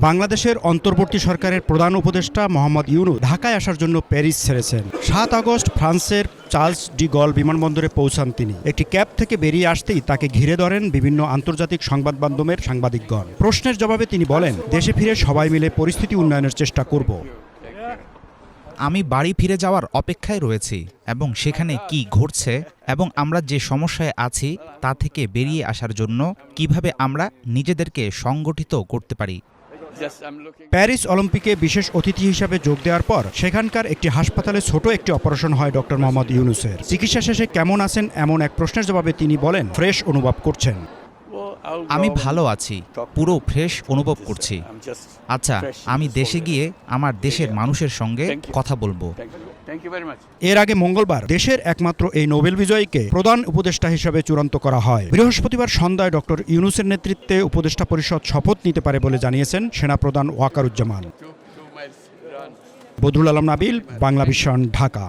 বাংলাদেশের অন্তর্বর্তী সরকারের প্রধান উপদেষ্টা মোহাম্মদ ইউনূস ঢাকায় আসার জন্য প্যারিস ছেড়েছেন। ৭ আগস্ট ফ্রান্সের চার্লস ডি গল বিমানবন্দরে পৌঁছান তিনি। একটি ক্যাব থেকে বেরিয়ে আসতেই তাকে ঘিরে ধরেন বিভিন্ন আন্তর্জাতিক সংবাদ মাধ্যমের সাংবাদিকগণ। প্রশ্নের জবাবে তিনি বলেন, দেশে ফিরে সবাই মিলে পরিস্থিতি উন্নয়নের চেষ্টা করব। আমি বাড়ি ফিরে যাওয়ার অপেক্ষায় রয়েছি এবং সেখানে কি ঘটছে এবং আমরা যে সমস্যায় আছি তা থেকে বেরিয়ে আসার জন্য কিভাবে আমরা নিজেদেরকে সংগঠিত করতে পারি। প্যারিস অলিম্পিকে বিশেষ অতিথি হিসাবে যোগ দেওয়ার পর সেখানকার একটি হাসপাতালে ছোট একটি অপারেশন হয় ডক্টর মোহাম্মদ ইউনূসের। চিকিৎসা শেষে কেমন আছেন এমন এক প্রশ্নের জবাবে তিনি বলেন, ফ্রেশ অনুভব করছেন। আমি ভালো আছি, পুরো ফ্রেশ অনুভব করছি। আচ্ছা, আমি দেশে গিয়ে আমার দেশের মানুষের সঙ্গে কথা বলবো। এর আগে মঙ্গলবার দেশের একমাত্র এই নোবেল বিজয়ীকে প্রধান উপদেষ্টা হিসেবে চূড়ান্ত করা হয়। বৃহস্পতিবার সন্ধ্যায় ডক্টর ইউনূসের নেতৃত্বে উপদেষ্টা পরিষদ শপথ নিতে পারে বলে জানিয়েছেন সেনাপ্রধান ওয়াকারুজ্জামান। বদরুল আলম নাবিল, বাংলা ভিশন, ঢাকা।